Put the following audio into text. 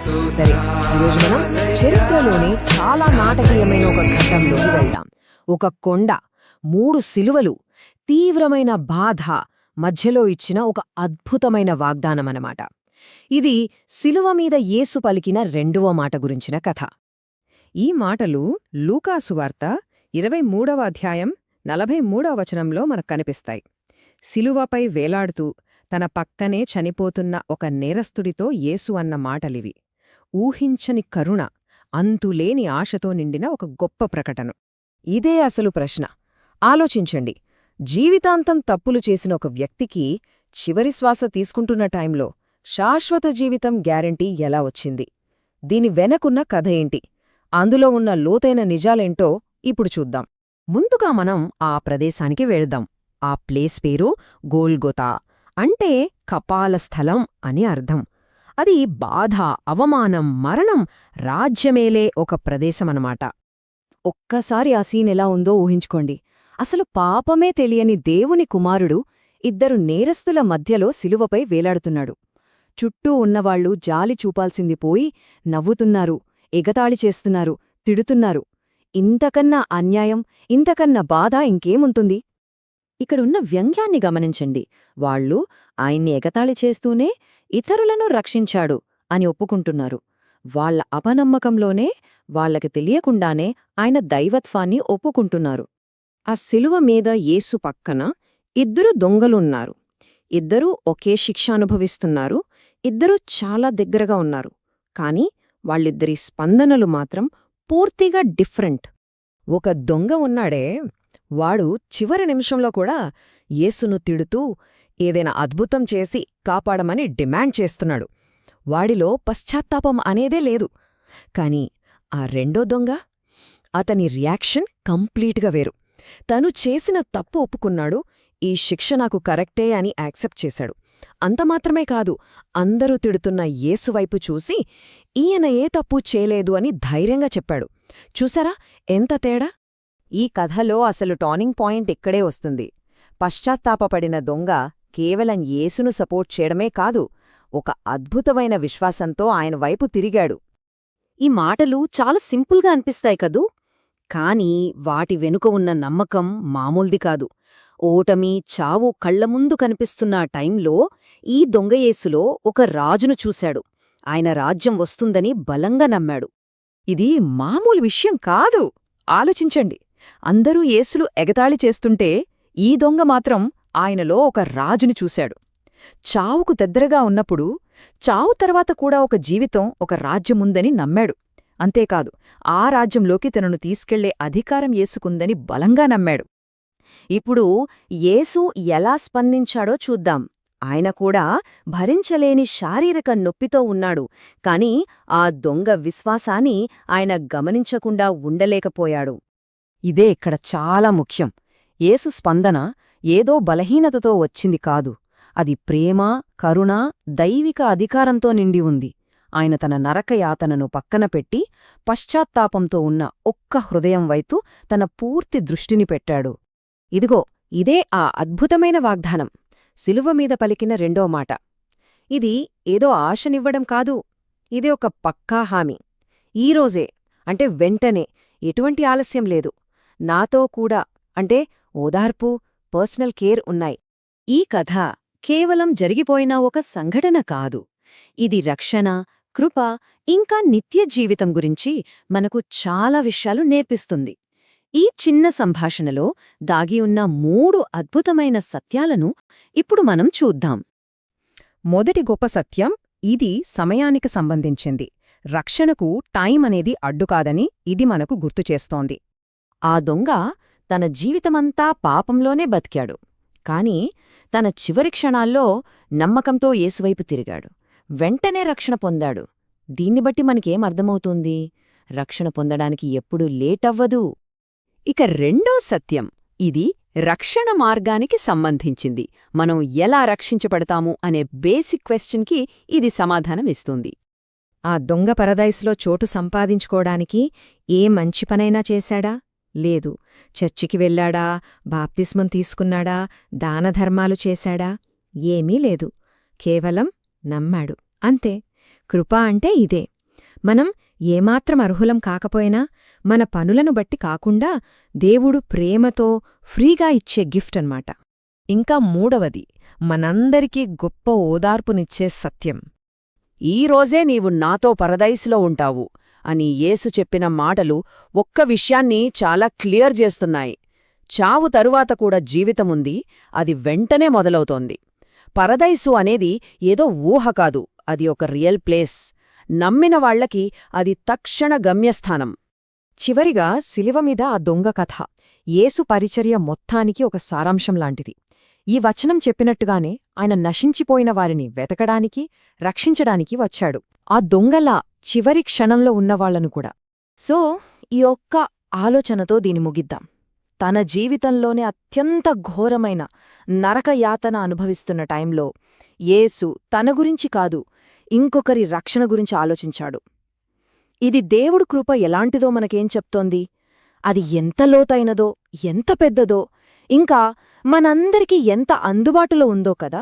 సరే, ఈరోజు మనం చరిత్రలోని చాలా నాటకీయమైన ఒక ఘట్టంలోకి వెళ్దాం. ఒక కొండ, 3 శిలువలు, తీవ్రమైన బాధ మధ్యలో ఇచ్చిన ఒక అద్భుతమైన వాగ్దానమనమాట. ఇది శిలువ మీద యేసు పలికిన రెండవ మాట గురించిన కథ. ఈ మాటలు లూకాసు వార్త 23వ అధ్యాయం 43వ వచనంలో మనకు కనిపిస్తాయి. శిలువపై వేలాడుతూ తన పక్కనే చనిపోతున్న ఒక నేరస్తుడితో యేసు అన్న మాటలివి. ఊహించని కరుణ, అంతులేని ఆశతో నిండిన ఒక గొప్ప ప్రకటన. ఇదే అసలు ప్రశ్న. ఆలోచించండి, జీవితాంతం తప్పులు చేసిన ఒక వ్యక్తికి చివరి శ్వాస తీసుకుంటున్న టైంలో శాశ్వత జీవితం గ్యారంటీ ఎలా వచ్చింది? దీని వెనకున్న కథ ఏంటి? అందులో ఉన్న లోతైన నిజాలేంటో ఇప్పుడు చూద్దాం. ముందుగా మనం ఆ ప్రదేశానికి వెళ్దాం. ఆ ప్లేస్ పేరు గోల్గొతా, అంటే కపాల స్థలం అని అర్థం. అది బాధ, అవమానం, మరణం రాజ్యమేలే ఒక ప్రదేశమనమాట. ఒక్కసారి ఆ సీన్ ఎలా ఉందో ఊహించుకోండి. అసలు పాపమే తెలియని దేవుని కుమారుడు 2 నేరస్తుల మధ్యలో శిలువపై వేలాడుతున్నాడు. చుట్టూ ఉన్నవాళ్లు జాలి చూపాల్సింది పోయి నవ్వుతున్నారు, ఎగతాళి చేస్తున్నారు, తిడుతున్నారు. ఇంతకన్నా అన్యాయం, ఇంతకన్నా బాధ ఇంకేముంటుంది? ఇక్కడున్న వ్యంగ్యాన్ని గమనించండి. వాళ్లు ఆయన్ని ఎగతాళి చేస్తూనే ఇతరులను రక్షించాడు అని ఒప్పుకుంటున్నారు. వాళ్ల అపనమ్మకంలోనే, వాళ్లకి తెలియకుండానే ఆయన దైవత్వాన్ని ఒప్పుకుంటున్నారు. ఆ శిలువ మీద యేసు పక్కన 2 దొంగలున్నారు. 2 ఒకే శిక్ష అనుభవిస్తున్నారు. 2 చాలా దగ్గరగా ఉన్నారు. కాని వాళ్ళిద్దరి స్పందనలు మాత్రం పూర్తిగా డిఫరెంట్. ఒక దొంగ ఉన్నాడే, వాడు చివరి నిమిషంలో కూడా యేసును తిడుతూ ఏదైనా అద్భుతం చేసి కాపాడమని డిమాండ్ చేస్తున్నాడు. వాడిలో పశ్చాత్తాపం అనేదే లేదు. కాని ఆ రెండో దొంగ, అతని రియాక్షన్ కంప్లీట్గా వేరు. తను చేసిన తప్పు ఒప్పుకున్నాడు, ఈ శిక్ష నాకు కరెక్టే అని యాక్సెప్ట్ చేశాడు. అంతమాత్రమే కాదు, అందరూ తిడుతున్న యేసువైపు చూసి ఈయన ఏ తప్పు చేయలేదు అని ధైర్యంగా చెప్పాడు. చూసారా ఎంత తేడా? ఈ కథలో అసలు టర్నింగ్ పాయింట్ ఇక్కడే వస్తుంది. పశ్చాత్తాపపడిన దొంగ కేవలం యేసును సపోర్ట్ చేయడమే కాదు, ఒక అద్భుతమైన విశ్వాసంతో ఆయన వైపు తిరిగాడు. ఈ మాటలు చాలా సింపుల్గా అనిపిస్తాయి కదూ, కాని వాటి వెనుక ఉన్న నమ్మకం మామూల్ది కాదు. ఓటమి, చావు కళ్లముందు కనిపిస్తున్న టైంలో ఈ దొంగయేసులో ఒక రాజును చూశాడు. ఆయన రాజ్యం వస్తుందని బలంగా నమ్మాడు. ఇది మామూలు విషయం కాదు. ఆలోచించండి, అందరూ యేసులు ఎగతాళి చేస్తుంటే ఈ దొంగ మాత్రం ఆయనలో ఒక రాజుని చూశాడు. చావుకు దగ్గరగా ఉన్నప్పుడు చావు తర్వాత కూడా ఒక జీవితం, ఒక రాజ్యముందని నమ్మాడు. అంతేకాదు, ఆ రాజ్యంలోకి తనను తీసుకెళ్లే అధికారం యేసుకుందని బలంగా నమ్మాడు. ఇప్పుడు యేసు ఎలా స్పందించాడో చూద్దాం. ఆయన కూడా భరించలేని శారీరక నొప్పితో ఉన్నాడు. కాని ఆ దొంగ విశ్వాసాన్ని ఆయన గమనించకుండా ఉండలేకపోయాడు. ఇదే ఇక్కడ చాలా ముఖ్యం. యేసు స్పందన ఏదో బలహీనతతో వచ్చింది కాదు. అది ప్రేమ, కరుణ, దైవిక అధికారంతో నిండి ఉంది. ఆయన తన నరకయాతనను పక్కన పెట్టి పశ్చాత్తాపంతో ఉన్న ఒక్క హృదయం వైపు తన పూర్తి దృష్టిని పెట్టాడు. ఇదిగో, ఇదే ఆ అద్భుతమైన వాగ్దానం, శిలువ మీద పలికిన రెండో మాట. ఇది ఏదో ఆశనివ్వడం కాదు, ఇది ఒక పక్కా హామీ. ఈరోజే, అంటే వెంటనే, ఎటువంటి ఆలస్యం లేదు. నాతో కూడా, అంటే ఓదార్పు, పర్సనల్ కేర్ ఉన్నాయి. ఈ కథ కేవలం జరిగిపోయిన ఒక సంఘటన కాదు. ఇది రక్షణ, కృప, ఇంకా నిత్య జీవితం గురించి మనకు చాలా విషయాలు నేర్పిస్తుంది. ఈ చిన్న సంభాషణలో దాగి ఉన్న 3 అద్భుతమైన సత్యాలను ఇప్పుడు మనం చూద్దాం. మొదటి గొప్ప సత్యం, ఇది సమయానికి సంబంధించింది. రక్షణకు టైం అనేది అడ్డుకాదని ఇది మనకు గుర్తుచేస్తోంది. ఆ దొంగ తన జీవితమంతా పాపంలోనే బతికాడు. కాని తన చివరి క్షణాల్లో నమ్మకంతో యేసువైపు తిరిగాడు. వెంటనే రక్షణ పొందాడు. దీన్ని బట్టి మనకేమర్థమవుతుంది? రక్షణ పొందడానికి ఎప్పుడూ లేటవ్వదు. ఇక రెండో సత్యం, ఇది రక్షణ మార్గానికి సంబంధించింది. మనం ఎలా రక్షించబడతాము అనే బేసిక్ క్వెశ్చన్కి ఇది సమాధానమిస్తుంది. ఆ దొంగ పరదైస్లో చోటు సంపాదించుకోడానికి ఏ మంచి పనైనా చేశాడా? లేదు. చర్చికి వెళ్ళాడా? బాప్తిస్మం తీసుకున్నాడా? దానధర్మాలు చేశాడా? ఏమీ లేదు. కేవలం నమ్మాడు. అంతే. కృప అంటే ఇదే. మనం ఏమాత్రం అర్హులం కాకపోయినా మన పనులను బట్టి కాకుండా దేవుడు ప్రేమతో ఫ్రీగా ఇచ్చే గిఫ్ట్ అన్నమాట. ఇంకా మూడవది, మనందరికీ గొప్ప ఓదార్పునిచ్చే సత్యం. ఈరోజే నీవు నాతో పరదైసులో ఉంటావు అని యేసు చెప్పిన మాటలు ఒక్క విషయాన్ని చాలా క్లియర్ చేస్తున్నాయి. చావు తరువాత కూడా జీవితముంది, అది వెంటనే మొదలవుతోంది. పరదైసు అనేది ఏదో ఊహ కాదు, అది ఒక రియల్ ప్లేస్. నమ్మిన వాళ్లకి అది తక్షణ గమ్యస్థానం. చివరిగా శిలువమీద ఆ దొంగ కథ యేసు పరిచర్య మొత్తానికి ఒక సారాంశం లాంటిది. ఈ వచనం చెప్పినట్టుగానే ఆయన నశించిపోయిన వారిని వెతకడానికి, రక్షించడానికి వచ్చాడు, ఆ దొంగలా చివరి క్షణంలో ఉన్నవాళ్లను కూడా. సో ఈ ఒక్క ఆలోచనతో దీని ముగిద్దాం. తన జీవితంలోనే అత్యంత ఘోరమైన నరకయాతన అనుభవిస్తున్న టైంలో యేసు తన గురించి కాదు, ఇంకొకరి రక్షణ గురించి ఆలోచించాడు. ఇది దేవుడు కృప ఎలాంటిదో మనకేం చెప్తోంది? అది ఎంత లోతైనదో, ఎంత పెద్దదో, ఇంకా మనందరికీ ఎంత అందుబాటులో ఉందో కదా.